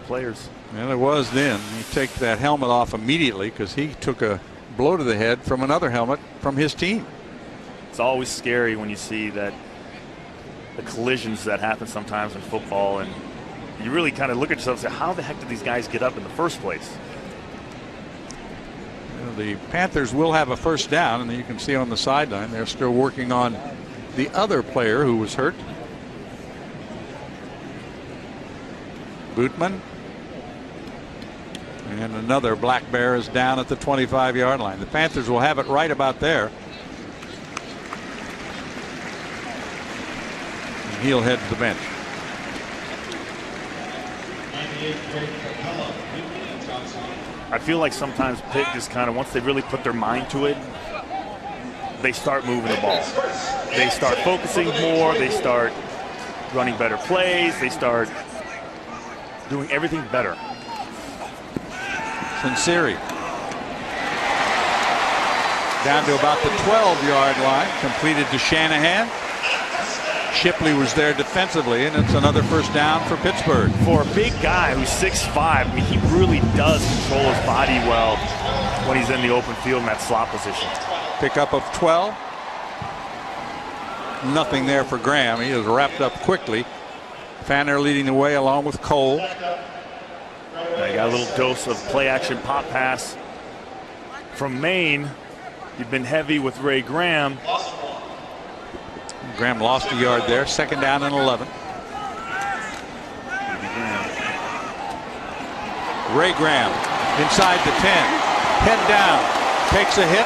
players. And it was then. You take that helmet off immediately because he took a blow to the head from another helmet from his team. It's always scary when you see that the collisions that happen sometimes in football, and you really kind of look at yourself and say, how the heck did these guys get up in the first place? The Panthers will have a first down, and you can see on the sideline they're still working on the other player who was hurt. Bootman. And another Black Bear is down at the 25-yard line. The Panthers will have it right about there. And he'll head to the bench. I feel like sometimes Pitt just kind of, once they really put their mind to it, they start moving the ball. They start focusing more. They start running better plays. They start doing everything better. Sinceri down to about the 12-yard line, completed to Shanahan. Shipley was there defensively, and it's another first down for Pittsburgh. For a big guy who's 6'5", I mean, he really does control his body well when he's in the open field in that slot position. Pickup of 12. Nothing there for Graham. He is wrapped up quickly. Fanner leading the way along with Cole. They got a little dose of play action pop pass from Maine. You've been heavy with Ray Graham. Graham lost a yard there. Second down and 11. Ray Graham inside the 10. Head down. Takes a hit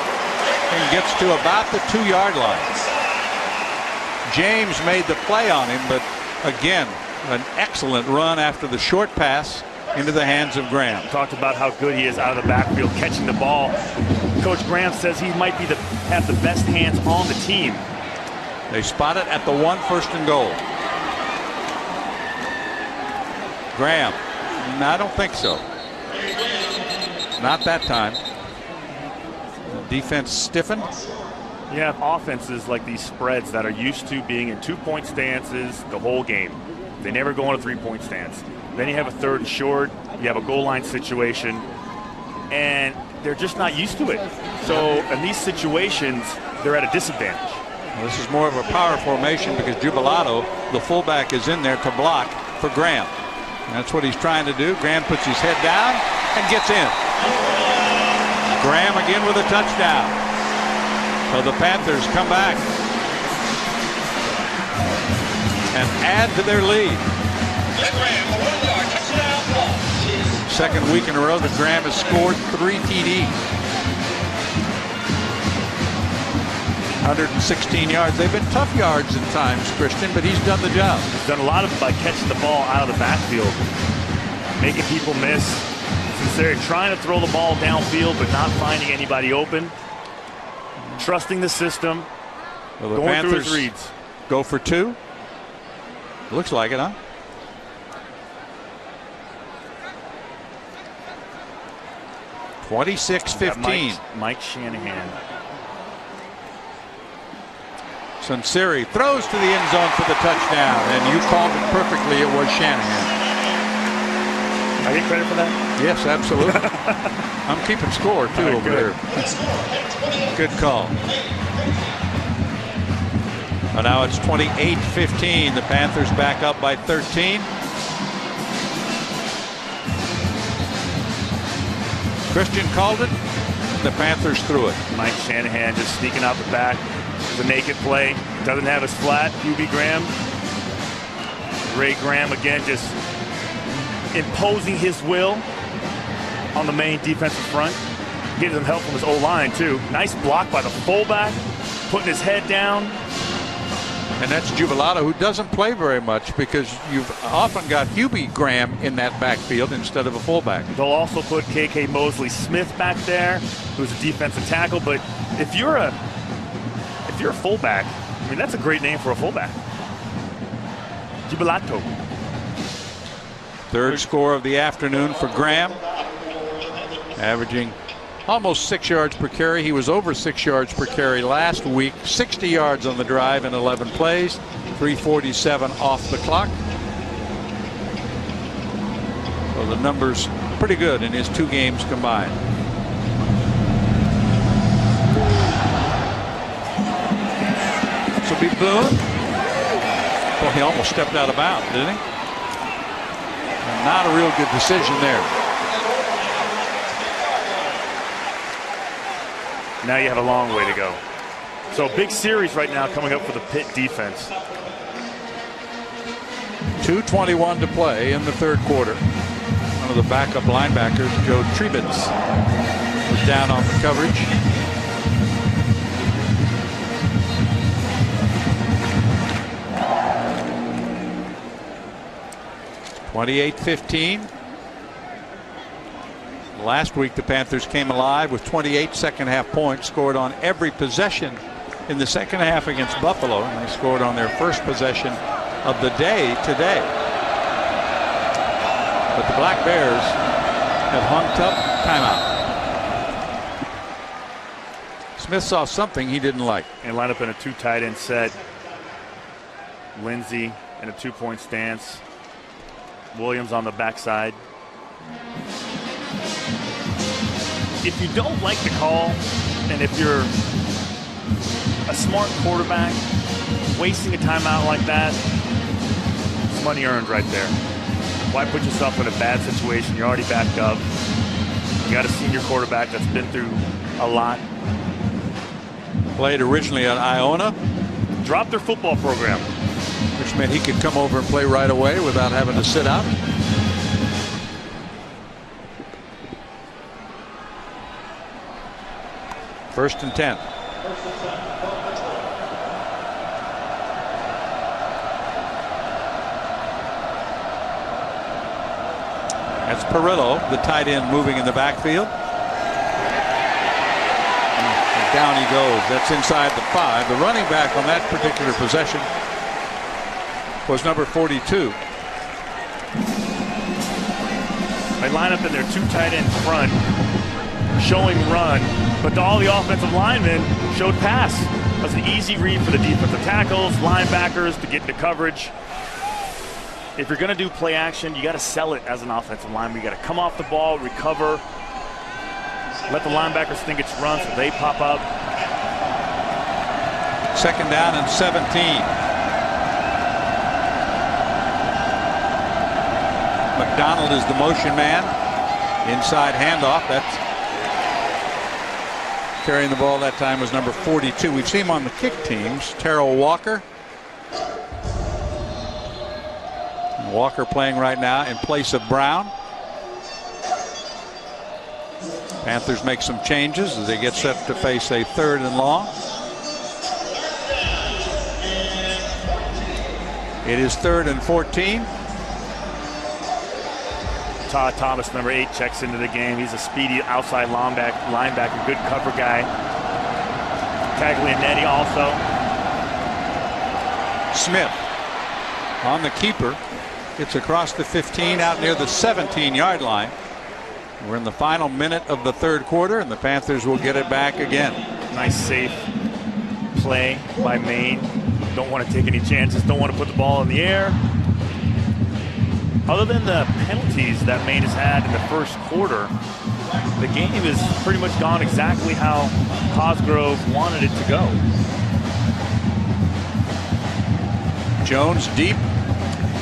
and gets to about the 2-yard line. James made the play on him, but again, an excellent run after the short pass into the hands of Graham. Talked about how good he is out of the backfield catching the ball. Coach Graham says he might be have the best hands on the team. They spot it at the 1, 1st and goal. Graham. No, I don't think so. Not that time. Defense stiffened. You have offenses like these spreads that are used to being in 2-point stances the whole game. They never go on a 3-point stance. Then you have a 3rd and short. You have a goal line situation. And they're just not used to it. So in these situations, they're at a disadvantage. Well, this is more of a power formation because Jubilato, the fullback, is in there to block for Graham. And that's what he's trying to do. Graham puts his head down and gets in. Graham again with a touchdown. So the Panthers come back and add to their lead. Second week in a row that Graham has scored 3 TDs. 116 yards. They've been tough yards at times, Christian, but he's done the job. He's done a lot of it by catching the ball out of the backfield, making people miss. Sinceri trying to throw the ball downfield, but not finding anybody open. Trusting the system. Well, the going Panthers through his reads. Go for 2. Looks like it, huh? (26-15). Mike Shanahan. Sinceri throws to the end zone for the touchdown, and you called it perfectly. It was Shanahan. I get credit for that? Yes, absolutely. I'm keeping score too over there. Good call. But now it's 28-15. The Panthers back up by 13. Christian called it. The Panthers threw it. Mike Shanahan just sneaking out the back. The naked play. Doesn't have his flat. QB Graham. Ray Graham again just imposing his will on the Maine defensive front. Getting some help from his O-line too. Nice block by the fullback. Putting his head down. And that's Jubilato, who doesn't play very much because you've often got Hubie Graham in that backfield instead of a fullback. They'll also put KK Mosley Smith back there, who's a defensive tackle. But if you're a fullback, I mean, that's a great name for a fullback. Jubilato. Third score of the afternoon for Graham, averaging almost 6 yards per carry. He was over 6 yards per carry last week. 60 yards on the drive in 11 plays. 3:47 off the clock. So the numbers pretty good in his 2 games combined. This will be Boone. Well, he almost stepped out of bounds, didn't he? And not a real good decision there. Now you have a long way to go. So big series right now coming up for the Pitt defense. 2:21 to play in the 3rd quarter. One of the backup linebackers, Joe Trebitz, was down on the coverage. (28-15). Last week the Panthers came alive with 28 second-half points, scored on every possession in the second half against Buffalo, and they scored on their first possession of the day today. But the Black Bears have hung tough. Timeout. Smith saw something he didn't like. And line up in a 2 tight end set. Lindsey in a 2-point stance. Williams on the backside. If you don't like the call, and if you're a smart quarterback, wasting a timeout like that, it's money earned right there. Why put yourself in a bad situation? You're already backed up. You got a senior quarterback that's been through a lot. Played originally at Iona. Dropped their football program. Which meant he could come over and play right away without having to sit out. First and 10. That's Perillo, the tight end, moving in the backfield. And down he goes. That's inside the 5. The running back on that particular possession was number 42. They line up in their 2 tight end front, showing run, but all the offensive linemen showed pass. It was an easy read for the defensive tackles, linebackers to get into coverage. If you're going to do play action, you got to sell it as an offensive lineman. You got to come off the ball, recover, let the linebackers think it's run, so they pop up. Second down and 17. McDonald is the motion man. Inside handoff. That's carrying the ball that time was number 42. We've seen him on the kick teams. Terrell Walker. And Walker playing right now in place of Brown. Panthers make some changes as they get set to face a 3rd and long. It is 3rd and 14. Todd Thomas, number 8, checks into the game. He's a speedy outside linebacker, good cover guy. Taglianetti also. Smith on the keeper. It's across the 15 out near the 17-yard line. We're in the final minute of the 3rd quarter, and the Panthers will get it back again. Nice safe play by Maine. Don't want to take any chances. Don't want to put the ball in the air. Other than the penalties that Maine has had in the 1st quarter, the game has pretty much gone exactly how Cosgrove wanted it to go. Jones deep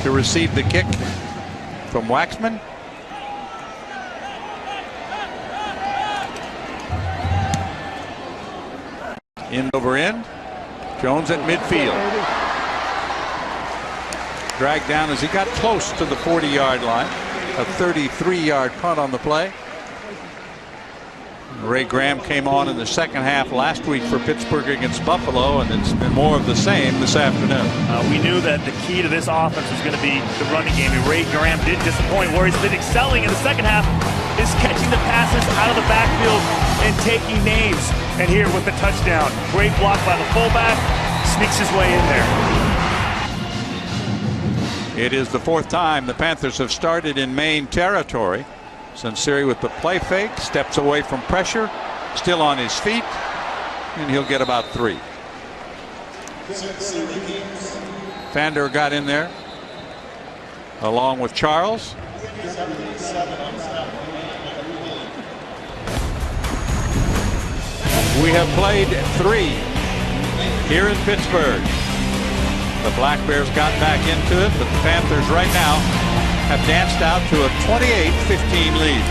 to receive the kick from Waxman. End over end. Jones at midfield. Dragged down as he got close to the 40-yard line. A 33-yard punt on the play. Ray Graham came on in the second half last week for Pittsburgh against Buffalo, and it's been more of the same this afternoon. We knew that the key to this offense was going to be the running game, and Ray Graham did disappoint. Where he's been excelling in the second half is catching the passes out of the backfield and taking names. And here with the touchdown, great block by the fullback, sneaks his way in there. It is the 4th time the Panthers have started in Maine territory. Sunseri with the play fake, steps away from pressure, still on his feet, and he'll get about 3. Fander got in there along with Charles. We have played 3 here in Pittsburgh. The Black Bears got back into it, but the Panthers right now have danced out to a 28-15 lead.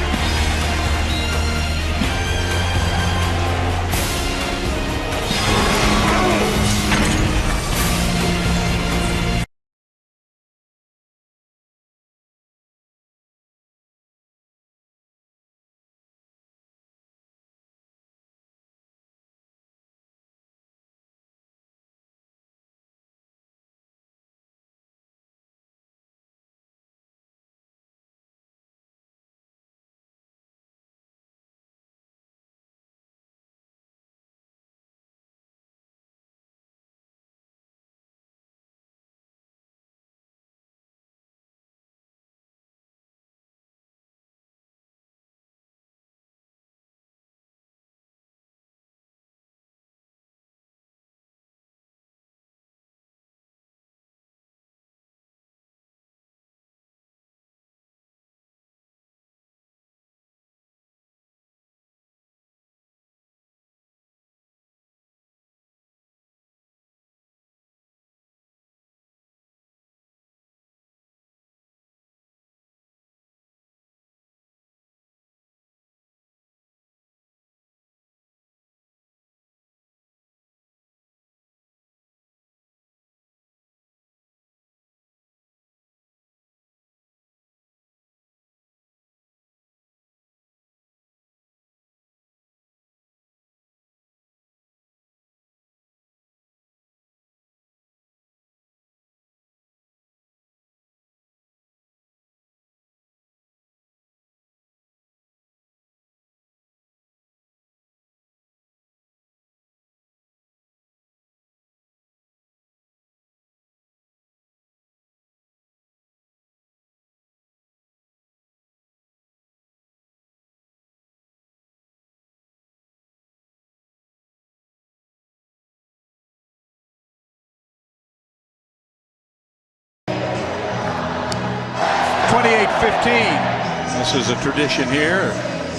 This is a tradition here.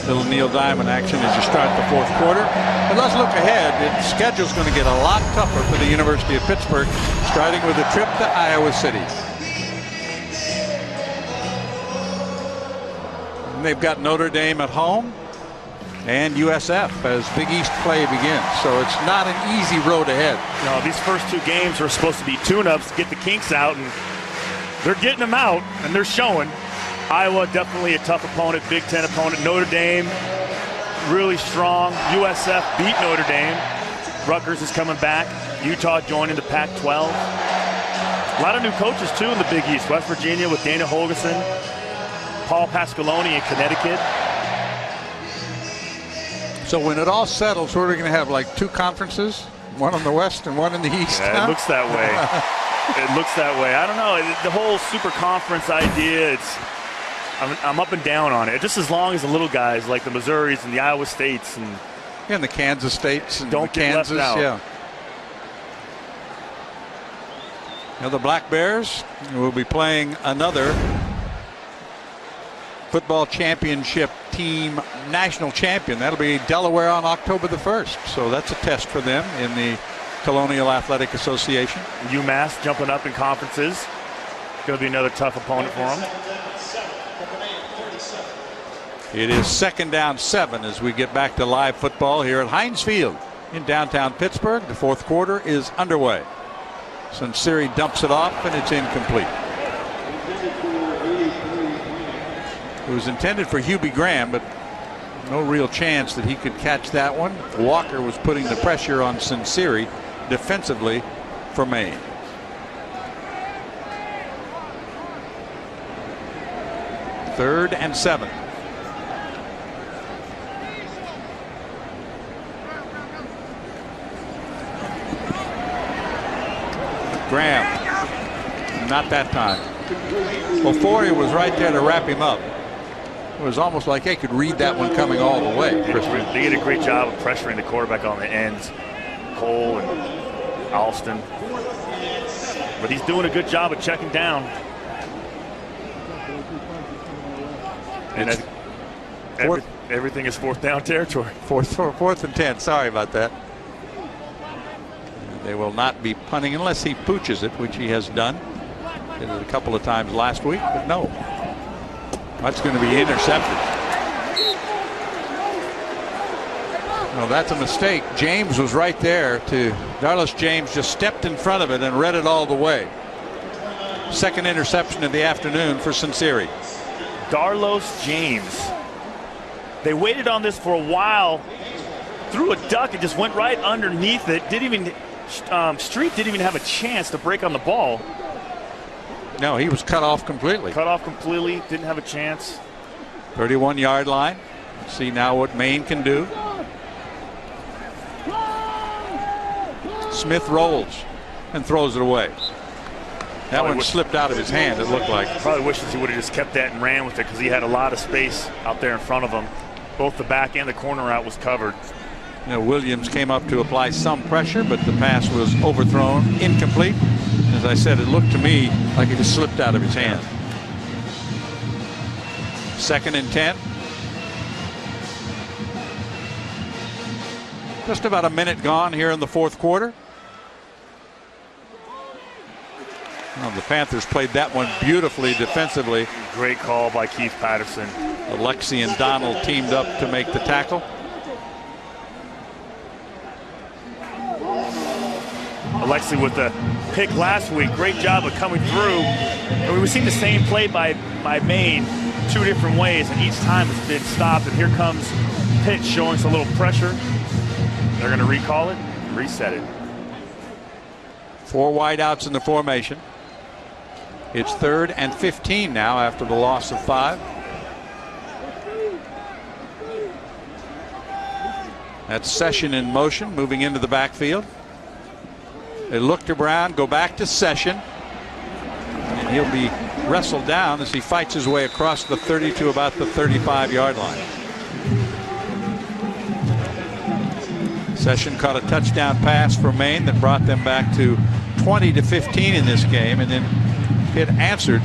Little Neil Diamond action as you start the 4th quarter. But let's look ahead. The schedule's going to get a lot tougher for the University of Pittsburgh, starting with a trip to Iowa City. And they've got Notre Dame at home and USF as Big East play begins. So it's not an easy road ahead. No, these first 2 games are supposed to be tune-ups, get the kinks out, and they're getting them out, and they're showing. Iowa, definitely a tough opponent, Big Ten opponent. Notre Dame, really strong. USF beat Notre Dame. Rutgers is coming back. Utah joining the Pac-12. A lot of new coaches, too, in the Big East. West Virginia with Dana Holgorsen, Paul Pasqualoni in Connecticut. So when it all settles, we're going to have like 2 conferences, one in the West and one in the East. Yeah, it looks that way. It looks that way. I don't know. The whole super conference idea, I'm up and down on it. Just as long as the little guys like the Missouris and the Iowa States and the Kansas States and don't the get Kansas, left out. Yeah. Now the Black Bears will be playing another football championship team national champion. That'll be Delaware on October the 1st. So that's a test for them in the Colonial Athletic Association. UMass jumping up in conferences. Going to be another tough opponent for them. It is 2nd down 7 as we get back to live football here at Heinz Field in downtown Pittsburgh. The 4th quarter is underway. Sunseri dumps it off and it's incomplete. It was intended for Hubie Graham, but no real chance that he could catch that one. Walker was putting the pressure on Sunseri defensively for Maine. Third and 7. Graham, not that time. Ofori was right there to wrap him up. It was almost like they could read that one coming all the way. They did a great job of pressuring the quarterback on the ends, Cole and Alston. But he's doing a good job of checking down. And everything is fourth down territory. Fourth and 10. Sorry about that. They will not be punting unless he pooches it, which he has done. Did it a couple of times last week, but no. That's going to be intercepted. No, that's a mistake. James was right there. Darlis James just stepped in front of it and read it all the way. Second interception of the afternoon for Sinceri. Darlos James. They waited on this for a while. Threw a duck and just went right underneath it. Street didn't even have a chance to break on the ball. No, he was cut off completely. Didn't have a chance. 31-yard line. See now what Maine can do. Smith rolls and throws it away. That one slipped out of his hand, it looked like. Probably wishes he would have just kept that and ran with it because he had a lot of space out there in front of him. Both the back and the corner route was covered. Williams came up to apply some pressure, but the pass was overthrown, incomplete. As I said, it looked to me like it just slipped out of his hand. Second and 10. Just about a minute gone here in the fourth quarter. Well, the Panthers played that one beautifully defensively. Great call by Keith Patterson. Alexi and Donald teamed up to make the tackle. Alexi with the pick last week. Great job of coming through. And we've seen the same play by Maine 2 different ways, and each time it's been stopped. And here comes Pitt showing us a little pressure. They're going to recall it, reset it. 4 wideouts in the formation. It's 3rd and 15 now after the loss of 5. That's Session in motion, moving into the backfield. They look to Brown, go back to Session, and he'll be wrestled down as he fights his way across the 30 to about the 35-yard line. Session caught a touchdown pass for Maine that brought them back to 20-15 in this game, and then Pitt answered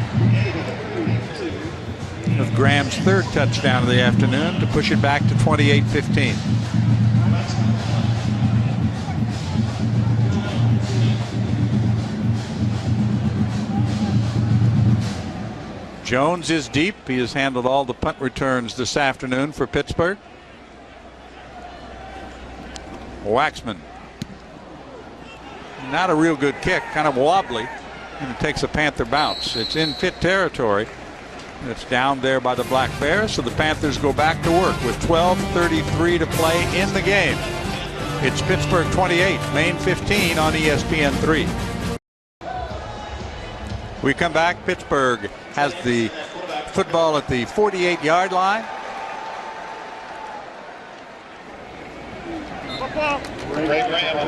with Graham's 3rd touchdown of the afternoon to push it back to 28-15. Jones is deep. He has handled all the punt returns this afternoon for Pittsburgh. Waxman. Not a real good kick, kind of wobbly, and it takes a Panther bounce. It's in Pitt territory. It's down there by the Black Bears, so the Panthers go back to work with 12:33 to play in the game. It's Pittsburgh 28, Maine 15 on ESPN3. We come back. Pittsburgh has the football at the 48-yard line.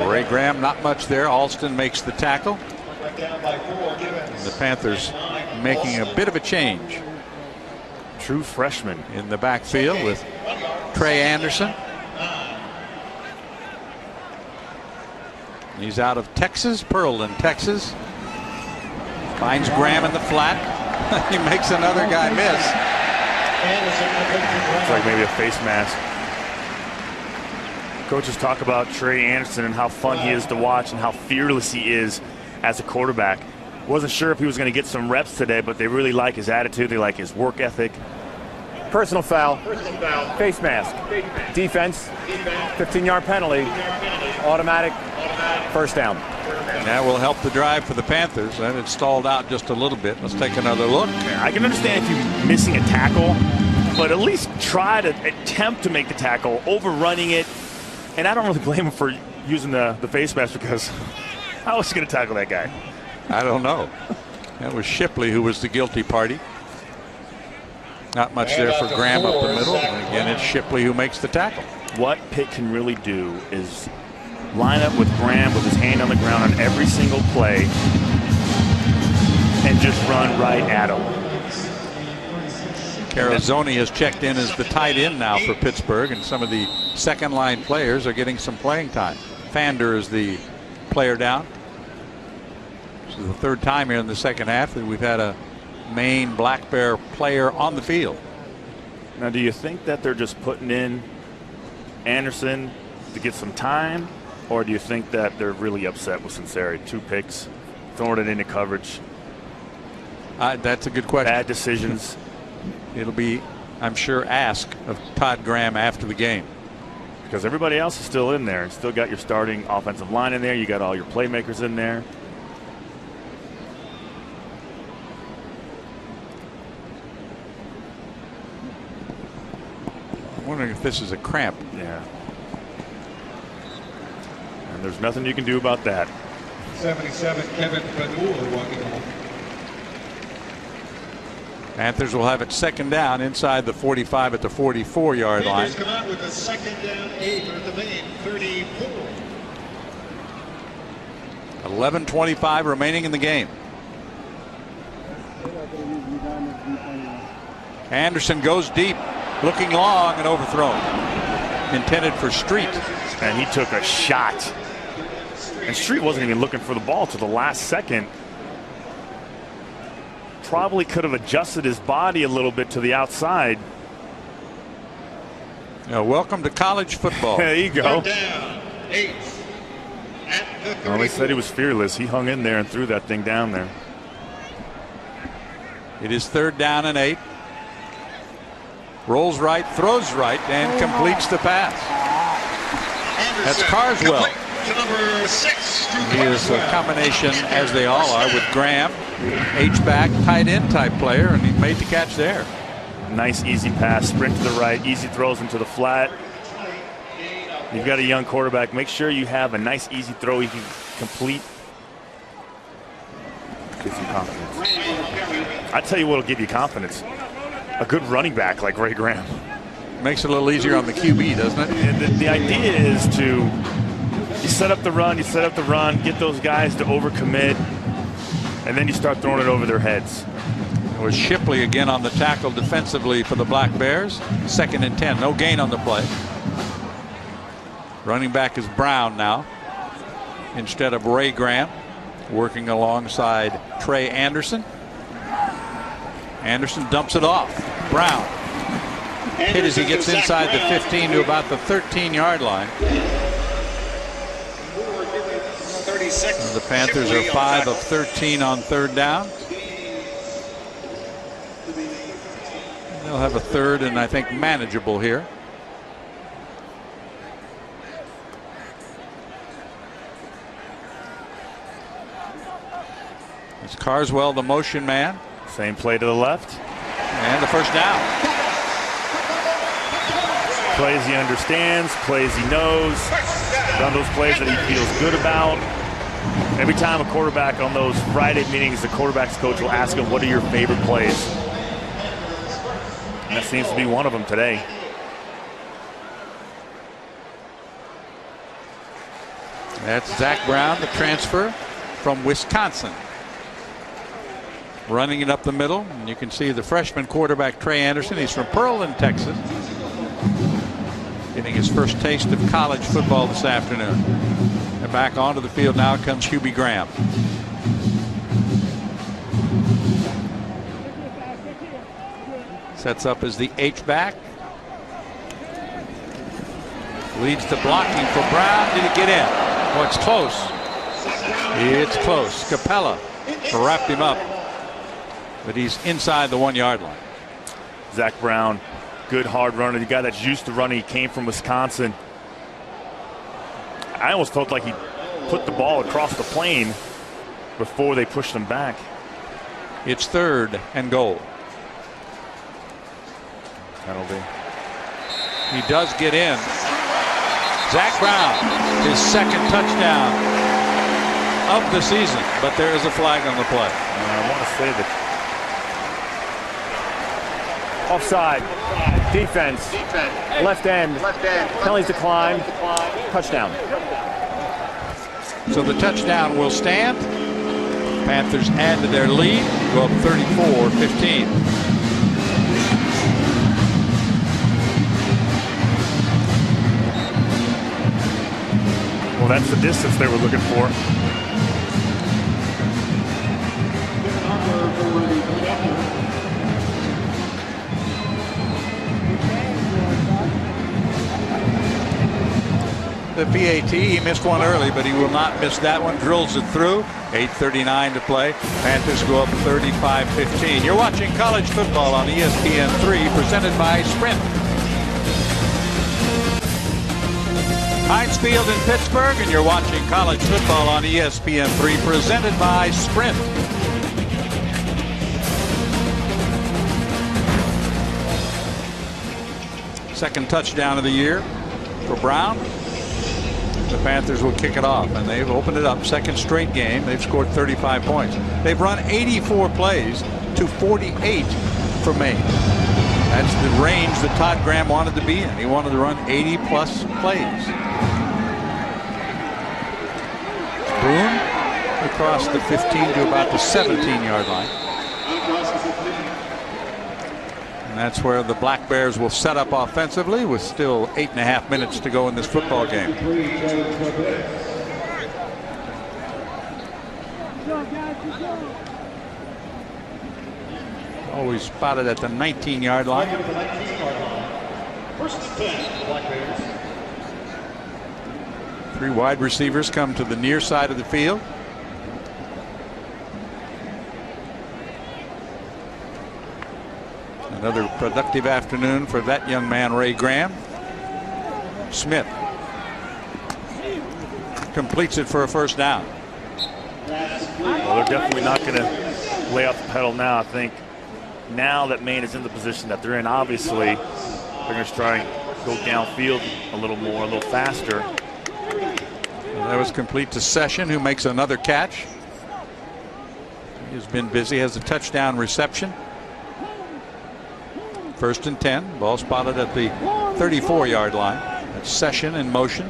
Ray Graham, not much there. Alston makes the tackle. And the Panthers making a bit of a change. True freshman in the backfield with Trey Anderson. He's out of Texas, Pearland, Texas. Finds Graham in the flat. He makes another guy miss. It's like maybe a face mask. Coaches talk about Trey Anderson and how fun he is to watch and how fearless he is as a quarterback. Wasn't sure if he was going to get some reps today, but they really like his attitude. They like his work ethic. Personal foul. Face mask. Defense. 15-yard penalty. Automatic first down. And that will help the drive for the Panthers. And it stalled out just a little bit. Let's take another look. I can understand if you're missing a tackle, but at least try to attempt to make the tackle, overrunning it. And I don't really blame him for using the face mask because how was he going to tackle that guy? I don't know. That was Shipley who was the guilty party. Not much there for Graham up the middle. And again, it's Shipley who makes the tackle. What Pitt can really do is line up with Graham with his hand on the ground on every single play and just run right at him. Carazzoni has checked in as the tight end now for Pittsburgh, and some of the second line players are getting some playing time. Fander is the player down. This is the 3rd time here in the second half that we've had a Maine Black Bear player on the field. Now, do you think that they're just putting in Anderson to get some time, or do you think that they're really upset with Sinceri? 2 picks, throwing it into coverage. That's a good question. Bad decisions. It'll be, I'm sure, asked of Todd Graham after the game. Because everybody else is still in there. Still got your starting offensive line in there. You got all your playmakers in there. I'm wondering if this is a cramp. Yeah. And there's nothing you can do about that. 77, Kevin Padula walking home. Panthers will have it second down inside the 45 at the 44-yard line. Panthers come out with a second down 8 at the Maine 34. 11:25 remaining in the game. Anderson goes deep, looking long and overthrown. Intended for Street. And he took a shot. And Street wasn't even looking for the ball to the last second. Probably could have adjusted his body a little bit to the outside. Welcome to college football. There you go. Down 8 at the 34. Well, they said he was fearless. He hung in there and threw that thing down there. It is 3rd down and 8. Rolls right, throws right, and completes the pass. That's Carswell. To number 6. He is a combination, as they all are, with Graham, H-back, tight end type player, and he made the catch there. Nice easy pass, sprint to the right, easy throws into the flat. You've got a young quarterback. Make sure you have a nice easy throw he can complete. Get some confidence. I tell you what will give you confidence. A good running back like Ray Graham. Makes it a little easier on the QB, doesn't it? And the idea is to you set up the run, get those guys to overcommit, and then you start throwing it over their heads. It was Shipley again on the tackle defensively for the Black Bears. 2nd and 10, no gain on the play. Running back is Brown now instead of Ray Graham, working alongside Trey Anderson. Anderson dumps it off. Brown hit as he gets inside the 15 to about the 13-yard line. The Panthers are 5 of 13 on 3rd down. They'll have a 3rd and I think manageable here. It's Carswell, the motion man. Same play to the left. And the 1st down. Plays he understands, plays he knows. Done those plays that he feels good about. Every time a quarterback on those Friday meetings, the quarterback's coach will ask him, what are your favorite plays? And that seems to be one of them today. That's Zach Brown, the transfer from Wisconsin. Running it up the middle, and you can see the freshman quarterback Trey Anderson. He's from Pearland, Texas. Getting his first taste of college football this afternoon. And back onto the field now comes Hubie Graham. Sets up as the H-back. Leads to blocking for Brown. Did he get in? Oh, it's close. It's close. Capella wrapped him up. But he's inside the 1-yard line. Zach Brown, good hard runner. The guy that's used to running. He came from Wisconsin. I almost felt like he put the ball across the plane before they pushed him back. It's 3rd and goal. Penalty. He does get in. Zach Brown, his 2nd touchdown of the season, but there is a flag on the play. I want to say that. Offside. Defense. Left end. Penalties decline. Touchdown. So the touchdown will stand. Panthers add to their lead. Go up 34-15. Well, that's the distance they were looking for. the PAT. He missed one early, but he will not miss that one. Drills it through. 8:39 to play. Panthers go up 35-15. You're watching college football on ESPN3, presented by Sprint. Heinz Field in Pittsburgh, and you're watching college football on ESPN3, presented by Sprint. Second touchdown of the year for Brown. The Panthers will kick it off, and they've opened it up. Second straight game. They've scored 35 points. They've run 84 plays to 48 for Maine. That's the range that Todd Graham wanted to be in. He wanted to run 80-plus plays. Boone across the 15 to about the 17-yard line. And that's where the Black Bears will set up offensively with still 8.5 minutes to go in this football game. Always spotted at the 19-yard line. First and 10, Black Bears. Three wide receivers come to the near side of the field. Another productive afternoon for that young man, Ray Graham. Smith completes it for a first down. Well, they're definitely not going to lay off the pedal now. I think now that Maine is in the position that they're in, obviously, they're going to try and go downfield a little more, a little faster. That was complete to Session, who makes another catch. He's been busy, has a touchdown reception. First and 10. Ball spotted at the 34-yard line. That's Session in motion.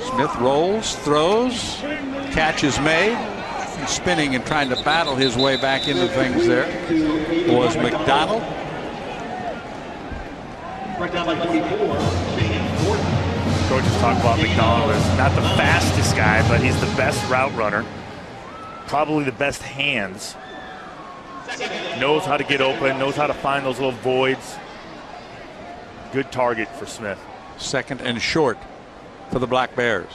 Smith rolls, throws, catch is made. He's spinning and trying to battle his way back into things there. Was McDonald. Coaches talk about McDonald as not the fastest guy, but he's the best route runner. Probably the best hands. Knows how to get open, knows how to find those little voids. Good target for Smith. Second and short for the Black Bears.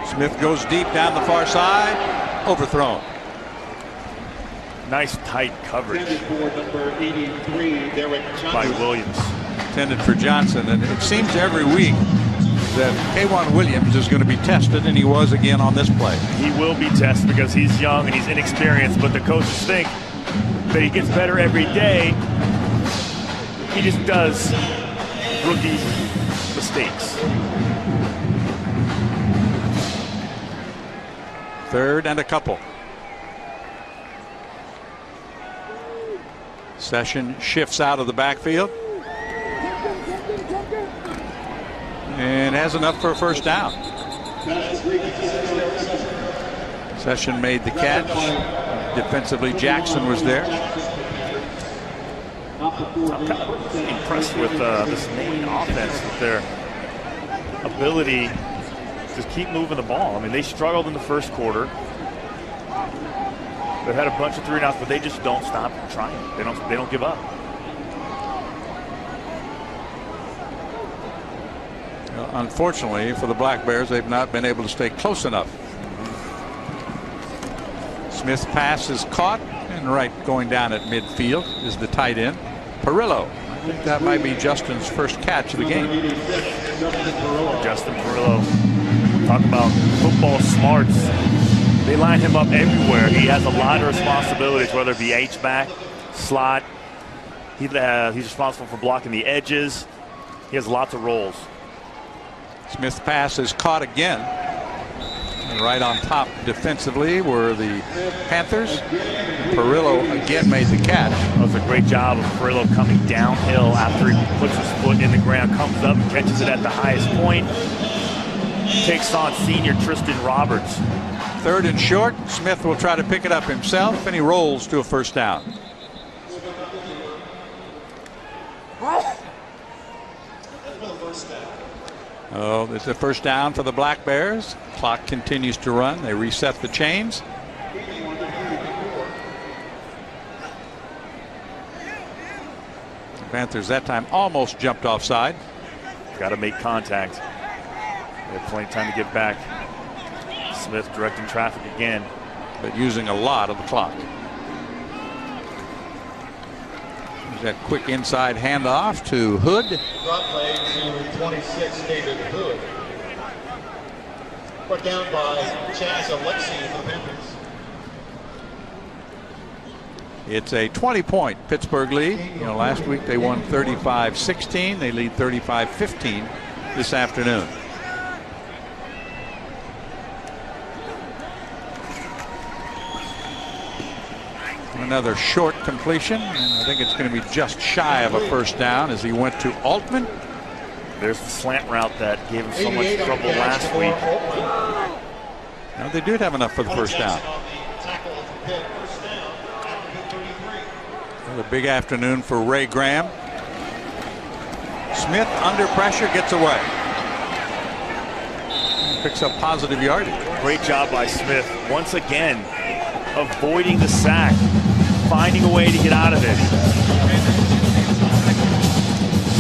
Smith goes deep down the far side. Overthrown. Nice tight coverage by Williams. Intended for Johnson, and it seems every week that K'Wan Williams is going to be tested, and he was again on this play. He will be tested because he's young and he's inexperienced, but the coaches think that he gets better every day. He just does rookie mistakes. Third and a couple. Session shifts out of the backfield and has enough for a first down. Session made the catch. Defensively, Jackson was there. I'm kind of impressed with this Maine offense, with their ability to keep moving the ball. I mean, they struggled in the first quarter. They've had a bunch of 3-and-outs, but they just don't stop trying. They don't give up. Well, unfortunately for the Black Bears, they've not been able to stay close enough. Smith's pass is caught, and right going down at midfield is the tight end, Perillo. I think that might be Justin's first catch of the game. Justin Perillo. Talk about football smarts. They line him up everywhere. He has a lot of responsibilities, whether it be H-back, slot. He's responsible for blocking the edges. He has lots of roles. Smith's pass is caught again. And right on top defensively were the Panthers. Perillo again made the catch. That was a great job of Perillo coming downhill after he puts his foot in the ground, comes up and catches it at the highest point. Takes on senior Tristan Roberts. Third and short. Smith will try to pick it up himself, and he rolls to a first down. Oh, it's a first down for the Black Bears. Clock continues to run. They reset the chains. The Panthers that time almost jumped offside. Got to make contact. They have plenty of time to get back. Smith directing traffic again, but using a lot of the clock. There's that quick inside handoff to Hood. Drop play to 26, David Hood. Put down by Chaz Alexi for the Panthers. It's a 20-point Pittsburgh lead. You know, last week they won 35-16. They lead 35-15 this afternoon. Another short completion, and I think it's going to be just shy of a first down as he went to Altman. There's the slant route that gave him so much trouble last week. Now they did have enough for the first down. Another big afternoon for Ray Graham. Smith under pressure gets away. Picks up positive yardage. Great job by Smith. Once again, avoiding the sack, finding a way to get out of it.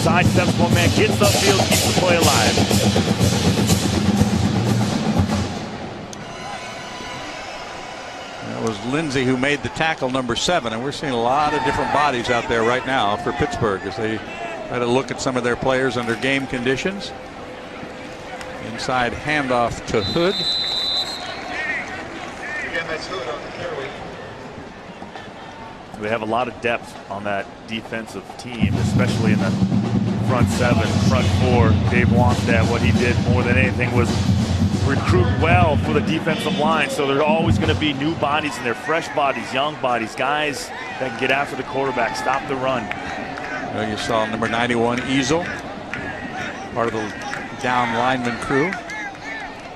Sidesteps one man, gets upfield, keeps the play alive. That was Lindsey who made the tackle, number 7, and we're seeing a lot of different bodies out there right now for Pittsburgh as they try to look at some of their players under game conditions. Inside handoff to Hood. Again, that's Hood on the carry. They have a lot of depth on that defensive team, especially in the front 7, front 4. Dave Wannstedt, what he did more than anything was recruit well for the defensive line. So there's always going to be new bodies in there, fresh bodies, young bodies, guys that can get after the quarterback, stop the run. Well, you saw number 91 Easel, part of the down lineman crew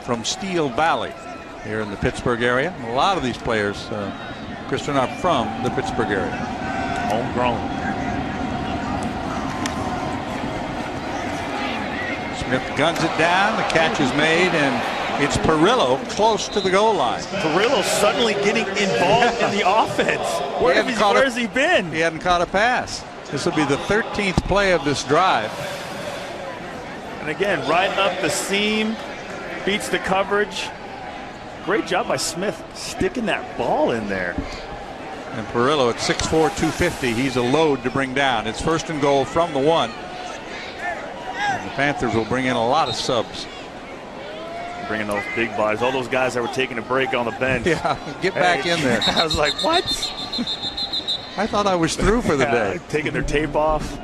from Steel Valley here in the Pittsburgh area. A lot of these players, Chris, are not from the Pittsburgh area. Homegrown. Smith guns it down. The catch is made, and it's Perillo close to the goal line. Perillo suddenly getting involved in the offense. Where has he been? He hadn't caught a pass. This will be the 13th play of this drive. And again, right up the seam, beats the coverage. Great job by Smith sticking that ball in there. And Perillo at 6'4", 250. He's a load to bring down. It's first and goal from the 1. And the Panthers will bring in a lot of subs. Bringing those big bodies, all those guys that were taking a break on the bench. Yeah, get back in there. I was like, what? I thought I was through for the day. Taking their tape off.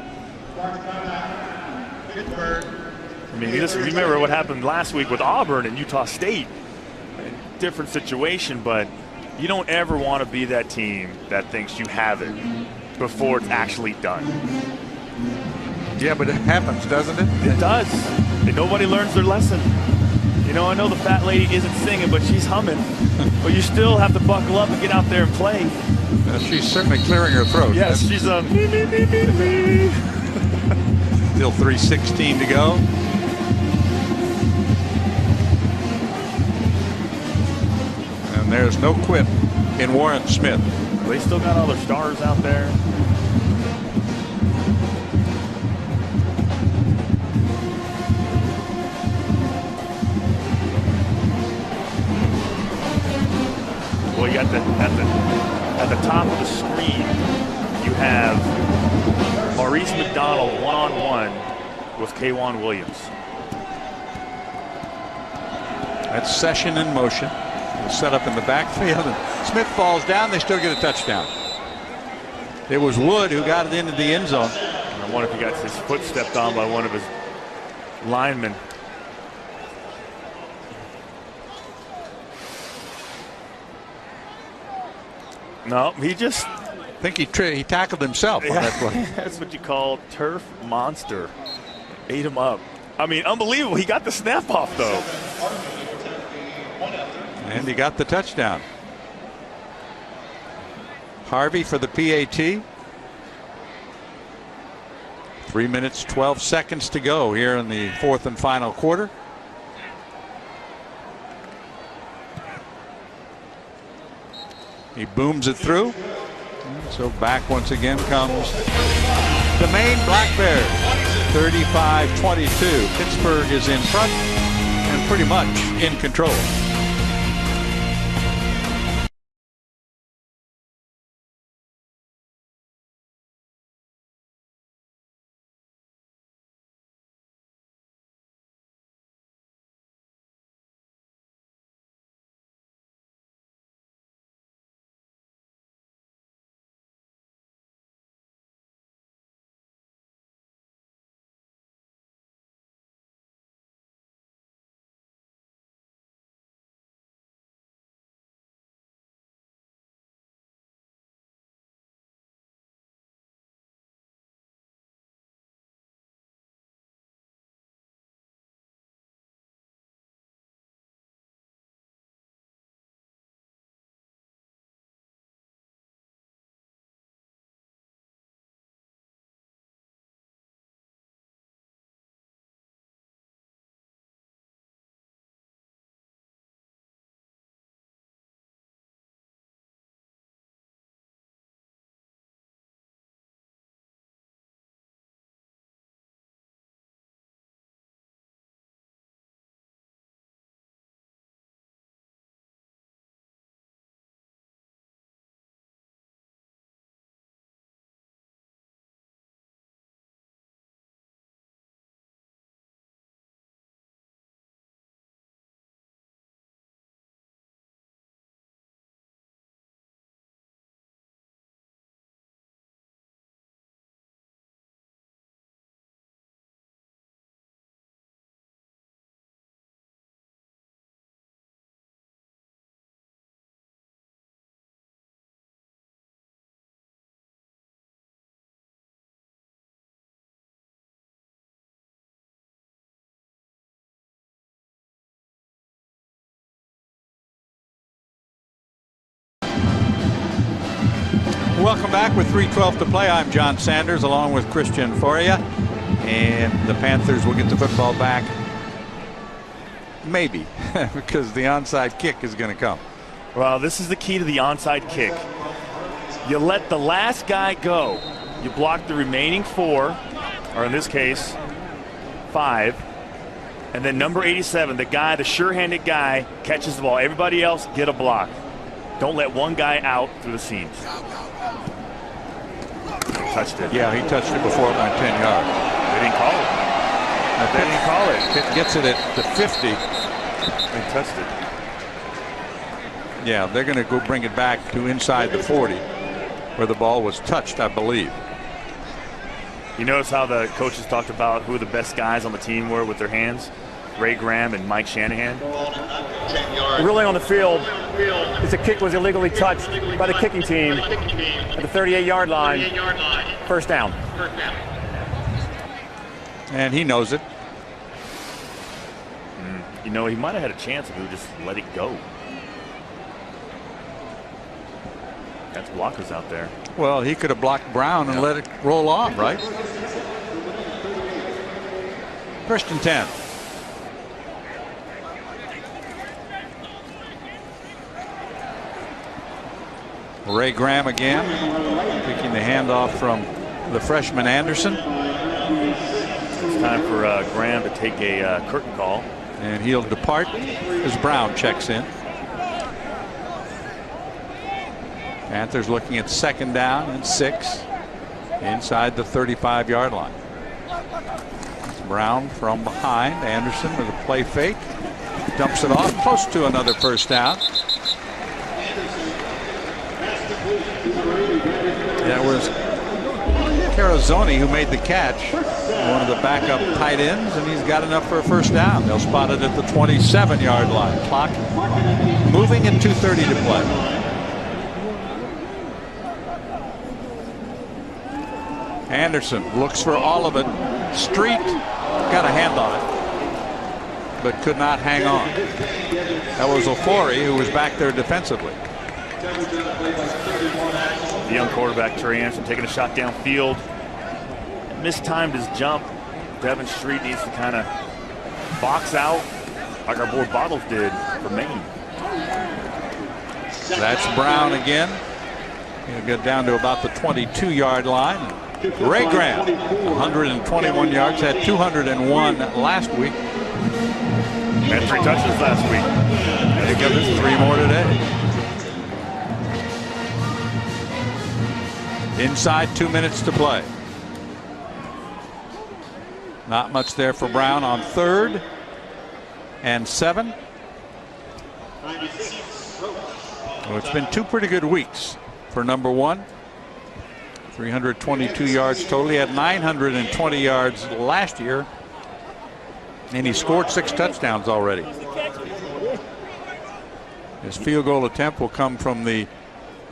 I mean, you just remember what happened last week with Auburn and Utah State. Different situation, but you don't ever want to be that team that thinks you have it before it's actually done. Yeah, but it happens, doesn't it? It does. And nobody learns their lesson. You know, I know the fat lady isn't singing, but she's humming. But you still have to buckle up and get out there and play. She's certainly clearing her throat. Yes, she's a me. Still 3:16 to go. And there's no quit in Warren Smith. They still got all their stars out there. Well, you got at the top of the screen, you have Maurice McDonald one-on-one with K'Wan Williams. That's Session in motion. Set up in the backfield, and Smith falls down. They still get a touchdown. It was Wood who got it into the end zone. And I wonder if he got his foot stepped on by one of his linemen. No, he just... I think he tackled himself on that play. That's what you call turf monster. Ate him up. I mean, unbelievable. He got the snap off, though. And he got the touchdown. Harvey for the PAT. 3 minutes, 12 seconds to go here in the fourth and final quarter. He booms it through. So back once again comes the Maine Black Bears. 35-22. Pittsburgh is in front and pretty much in control. Welcome back with 3:12 to play. I'm John Sanders along with Christian Foria. And the Panthers will get the football back. Maybe, because the onside kick is going to come. Well, this is the key to the onside kick. You let the last guy go. You block the remaining 4, or in this case, 5. And then number 87, the guy, the sure-handed guy, catches the ball. Everybody else, get a block. Don't let one guy out through the seams. He touched it. Yeah, he touched it before it went 10 yards. They didn't call it. They didn't call it. It gets it at the 50. They touched it. Yeah, they're going to go bring it back to inside the 40 where the ball was touched, I believe. You notice how the coaches talked about who the best guys on the team were with their hands? Ray Graham and Mike Shanahan. Ruling on the field is the kick was illegally touched by the kicking team at the 38-yard line. First down. And he knows it. You know, he might have had a chance if he would just let it go. That's blockers out there. Well, he could have blocked Brown and let it roll on, right? First and 10. Ray Graham again, picking the handoff from the freshman Anderson. It's time for Graham to take a curtain call. And he'll depart as Brown checks in. Panthers looking at second down and 6 inside the 35-yard line. It's Brown from behind. Anderson with a play fake. Dumps it off close to another first down. That was Carozoni who made the catch, one of the backup tight ends, and he's got enough for a first down. They'll spot it at the 27-yard line. Clock moving and 2:30 to play. Anderson looks for all of it. Street got a hand on it, but could not hang on. That was Ofori who was back there defensively. The young quarterback Trey Anderson taking a shot downfield. mistimed his jump. Devin Street needs to kind of box out like our boy Bottles did for Maine. That's Brown again. He'll get down to about the 22-yard line. Ray Graham, 121 yards, had 201 last week. Had 3 touches last week. He got 3 more today. Inside 2 minutes to play. Not much there for Brown on 3rd and 7. Well, it's been 2 pretty good weeks for number 1. 322 yards total. He had 920 yards last year, and he scored 6 touchdowns already. His field goal attempt will come from the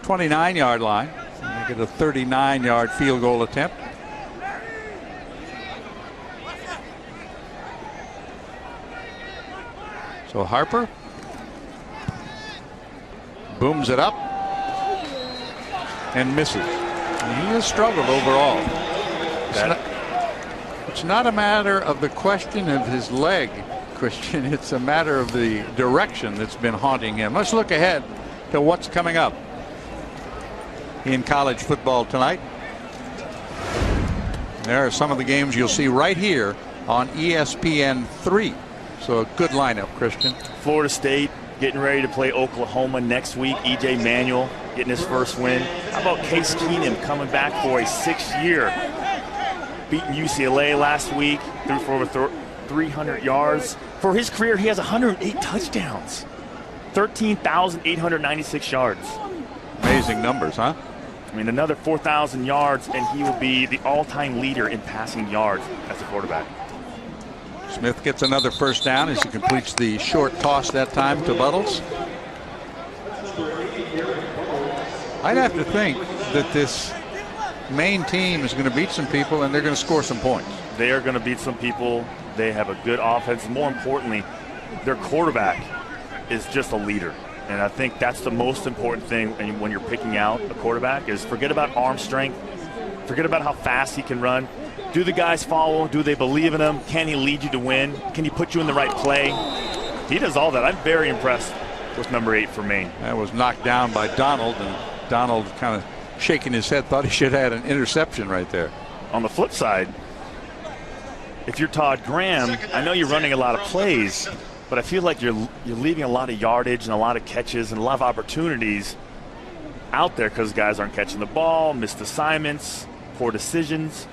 29-yard line. Make it a 39-yard field goal attempt. So Harper booms it up and misses. And he has struggled overall. It's not a matter of the question of his leg, Christian. It's a matter of the direction that's been haunting him. Let's look ahead to what's coming up in college football tonight. There are some of the games you'll see right here on ESPN3. So a good lineup, Christian. Florida State getting ready to play Oklahoma next week. E.J. Manuel getting his first win. How about Case Keenum coming back for a 6th year? Beating UCLA last week, threw for over 300 yards. For his career, he has 108 touchdowns, 13,896 yards. Amazing numbers, huh? I mean, another 4,000 yards, and he will be the all-time leader in passing yards as a quarterback. Smith gets another first down as he completes the short toss that time to Buttles. I'd have to think that this Maine team is going to beat some people and they're going to score some points. They are going to beat some people. They have a good offense. More importantly, their quarterback is just a leader. And I think that's the most important thing when you're picking out a quarterback is forget about arm strength. Forget about how fast he can run. Do the guys follow him? Do they believe in him? Can he lead you to win? Can he put you in the right play? He does all that. I'm very impressed with number 8 for Maine. That was knocked down by Donald, and Donald kind of shaking his head, thought he should have had an interception right there. On the flip side, if you're Todd Graham, I know you're running a lot of plays, but I feel like you're leaving a lot of yardage and a lot of catches and a lot of opportunities out there because guys aren't catching the ball, missed assignments, poor decisions.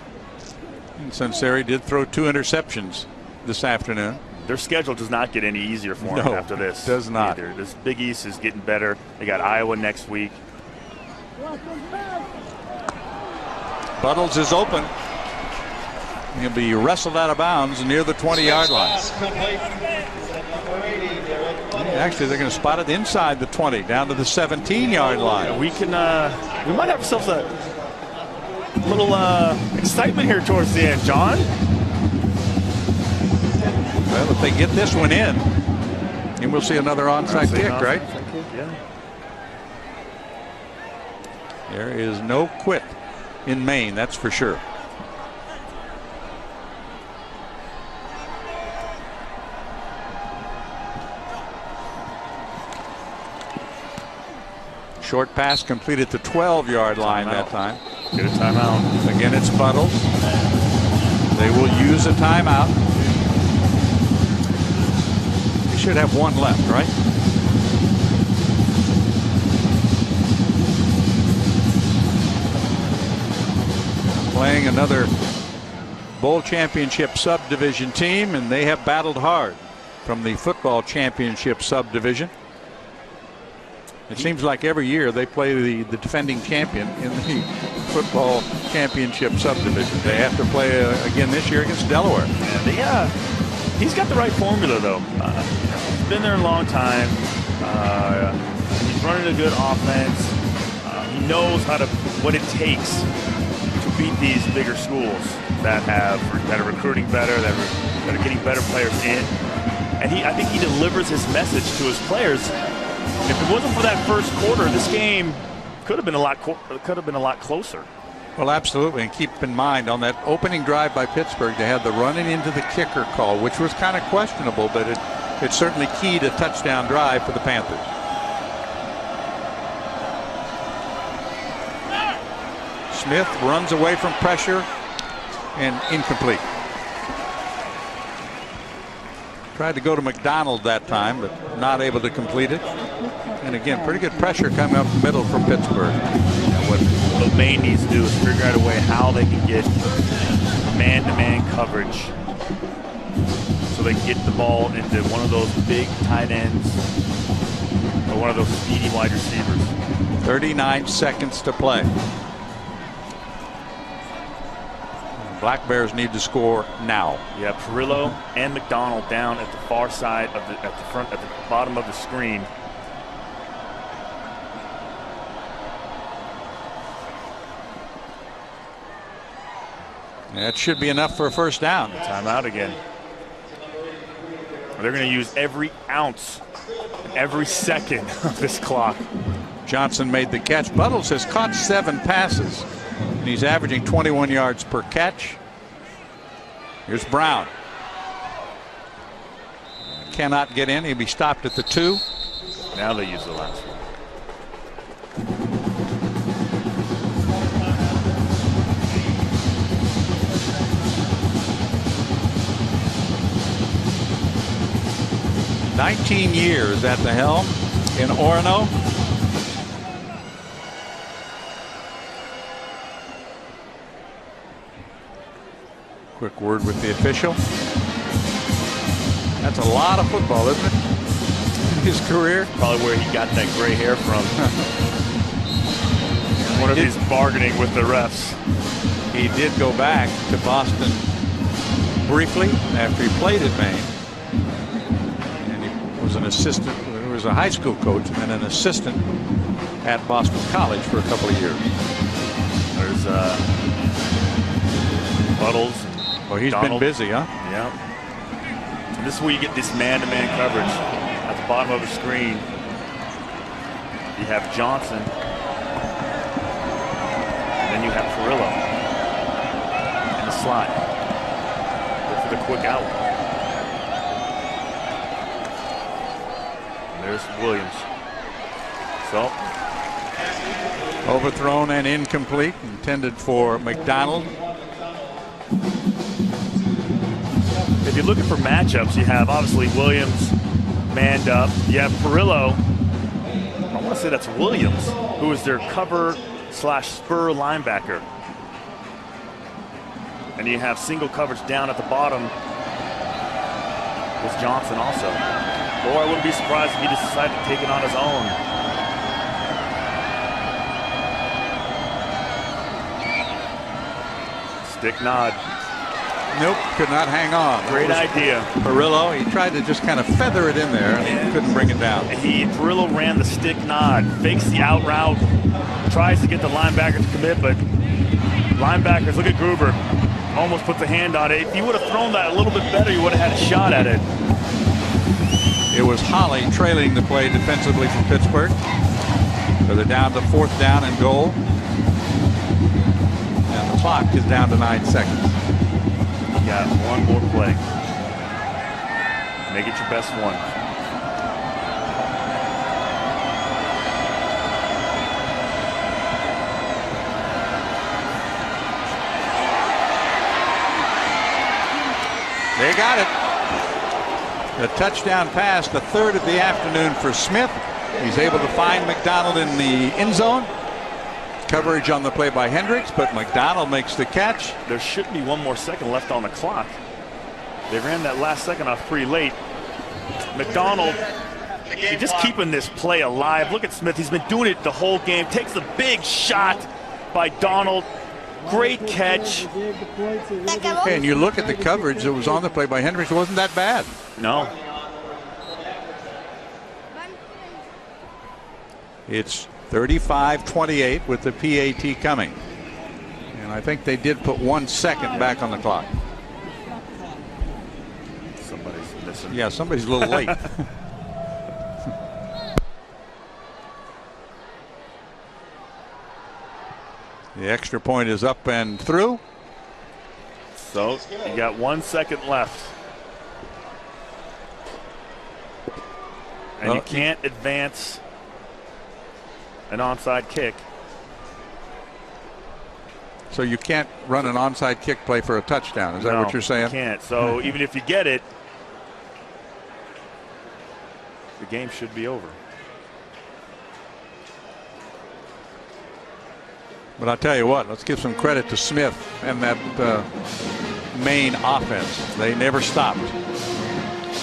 And Sunseri did throw 2 interceptions this afternoon. Their schedule does not get any easier for them after this. It does not. Either. This Big East is getting better. They got Iowa next week. Buttles is open. He'll be wrestled out of bounds near the 20-yard line. Actually, they're going to spot it inside the 20, down to the 17-yard line. We can. We might have ourselves a little excitement here towards the end, John. Well, if they get this one in, and we'll see another onside kick, right? Yeah. There is no quit in Maine, that's for sure. Short pass completed the 12-yard line that time. Get a timeout. Again, it's Buttles. They will use a timeout. They should have one left, right? Playing another bowl championship subdivision team, and they have battled hard from the football championship subdivision. It seems like every year they play the defending champion in the football championship subdivision. They have to play again this year against Delaware. Yeah, he's got the right formula, though. He's been there a long time. He's running a good offense. He knows what it takes to beat these bigger schools that are recruiting better, that are getting better players in. And I think he delivers his message to his players. If it wasn't for that first quarter, this game could have been a lot closer. Well, absolutely. And keep in mind, on that opening drive by Pittsburgh, they had the running into the kicker call, which was kind of questionable, but it's certainly key to touchdown drive for the Panthers. Smith runs away from pressure and incomplete. Tried to go to McDonald that time, but not able to complete it. And again, pretty good pressure coming up the middle from Pittsburgh. What Maine needs to do is figure out a way how they can get man-to-man coverage so they can get the ball into one of those big tight ends or one of those speedy wide receivers. 39 seconds to play. Black Bears need to score now. Yeah, Perillo and McDonald down at the far side of at the bottom of the screen. That should be enough for a first down. Timeout again. They're going to use every ounce, every second of this clock. Johnson made the catch. Buttles has caught 7 passes, and he's averaging 21 yards per catch. Here's Brown. Cannot get in. He'll be stopped at the 2. Now they use the last one. "19 years at the helm in Orono." Quick word with the official. That's a lot of football, isn't it? His career. Probably where he got that gray hair from. One of his bargaining with the refs. He did go back to Boston briefly after he played at Maine. And he was an assistant. He was a high school coach and then an assistant at Boston College for a couple of years. There's Buttles. Well, he's been busy, huh? Yeah. And this is where you get this man-to-man coverage at the bottom of the screen. You have Johnson, and then you have Perillo in the slot. Look for the quick out. And there's Williams. So overthrown and incomplete, intended for McDonald. If you're looking for matchups, you have obviously Williams manned up. You have Perillo. I want to say that's Williams, who is their cover/spur linebacker. And you have single coverage down at the bottom with Johnson also. Or I wouldn't be surprised if he just decided to take it on his own. Stick nod. Nope, could not hang on. Great idea. Perillo, he tried to just kind of feather it in there and couldn't bring it down. Perillo ran the stick nod, fakes the out route, tries to get the linebacker to commit, but linebackers, look at Gruber, almost put the hand on it. If he would have thrown that a little bit better, he would have had a shot at it. It was Holly trailing the play defensively from Pittsburgh. So they're down to 4th down and goal. And the clock is down to 9 seconds. Got one more play. Make it your best one. They got it. The touchdown pass, the 3rd of the afternoon for Smith. He's able to find McDonald in the end zone. Coverage on the play by Hendricks, but McDonald makes the catch. There should be 1 more second left on the clock. They ran that last second off pretty late. McDonald, he's just keeping this play alive. Look at Smith. He's been doing it the whole game. Takes the big shot by Donald. Great catch. And you look at the coverage that was on the play by Hendricks. It wasn't that bad. No. It's 35-28 with the PAT coming. And I think they did put 1 second back on the clock. Somebody's missing. Yeah, somebody's a little late. The extra point is up and through. So you got 1 second left. And you can't advance an onside kick. So you can't run an onside kick play for a touchdown. Is that what you're saying? You can't. So even if you get it, the game should be over. But I'll tell you what, let's give some credit to Smith and that Maine offense. They never stopped.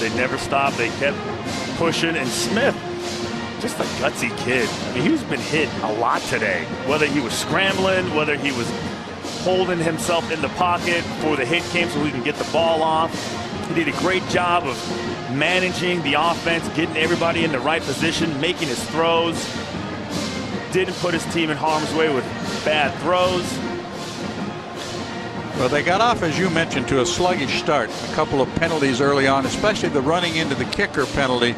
They never stopped. They kept pushing. And Smith, just a gutsy kid. I mean, he's been hit a lot today. Whether he was scrambling, whether he was holding himself in the pocket before the hit came so he can get the ball off. He did a great job of managing the offense, getting everybody in the right position, making his throws. Didn't put his team in harm's way with bad throws. Well, they got off, as you mentioned, to a sluggish start. A couple of penalties early on, especially the running into the kicker penalty.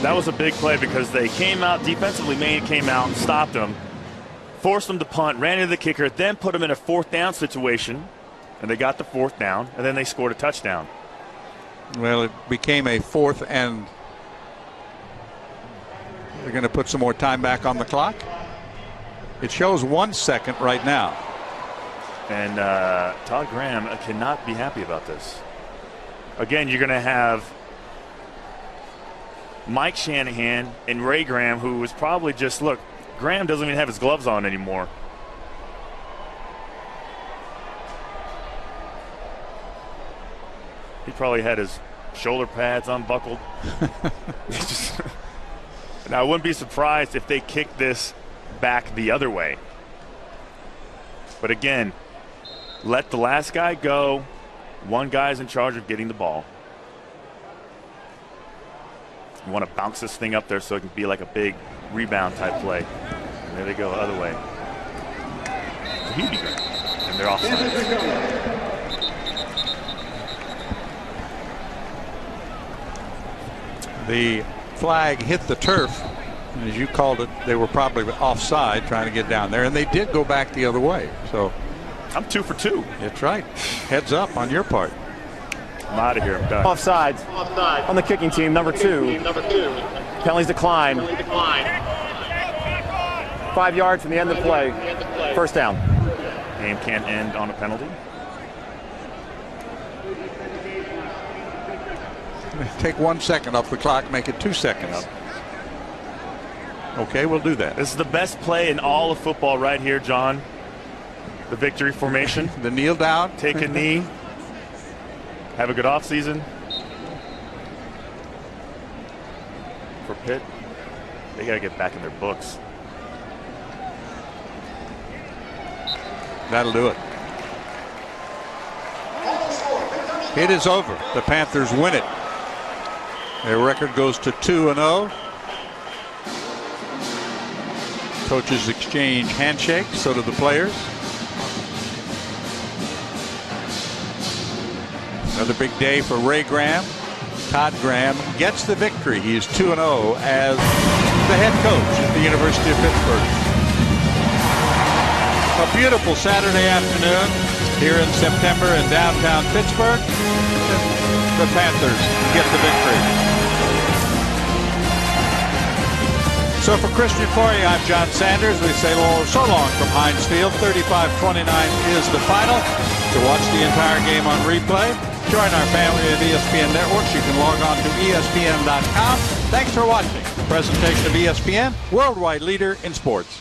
That was a big play because they came out defensively. Maine came out and stopped them, forced them to punt, ran into the kicker, then put them in a 4th down situation, and they got the 4th down, and then they scored a touchdown. Well, it became a 4th, and they're going to put some more time back on the clock. It shows 1 second right now. And Todd Graham cannot be happy about this. Again, you're going to have Mike Shanahan and Ray Graham, who was probably just, look, Graham doesn't even have his gloves on anymore. He probably had his shoulder pads unbuckled. Now, I wouldn't be surprised if they kicked this back the other way. But again, let the last guy go. One guy's in charge of getting the ball. You want to bounce this thing up there so it can be like a big rebound type play. And there they go, the other way. He'd be great. And they're offside. The flag hit the turf. And as you called it, they were probably offside trying to get down there. And they did go back the other way. So I'm 2 for 2. That's right. Heads up on your part. I'm out of here. I'm done. Offside on the kicking team, number 2. Penalties decline. 5 yards from the end of the play. 1st down. Game can't end on a penalty. Take 1 second off the clock, make it 2 seconds. Okay, we'll do that. This is the best play in all of football right here, John. The victory formation. The kneel down. Take a knee. Have a good offseason. For Pitt, they got to get back in their books. That'll do it. It is over. The Panthers win it. Their record goes to 2-0. Coaches exchange handshakes, so do the players. Another big day for Ray Graham. Todd Graham gets the victory. He is 2-0 as the head coach at the University of Pittsburgh. A beautiful Saturday afternoon here in September in downtown Pittsburgh. The Panthers get the victory. So for Christian Fauria, I'm John Sanders. We say so long from Heinz Field. 35-29 is the final. To watch the entire game on replay, join our family of ESPN networks. You can log on to ESPN.com. Thanks for watching. Presentation of ESPN, worldwide leader in sports.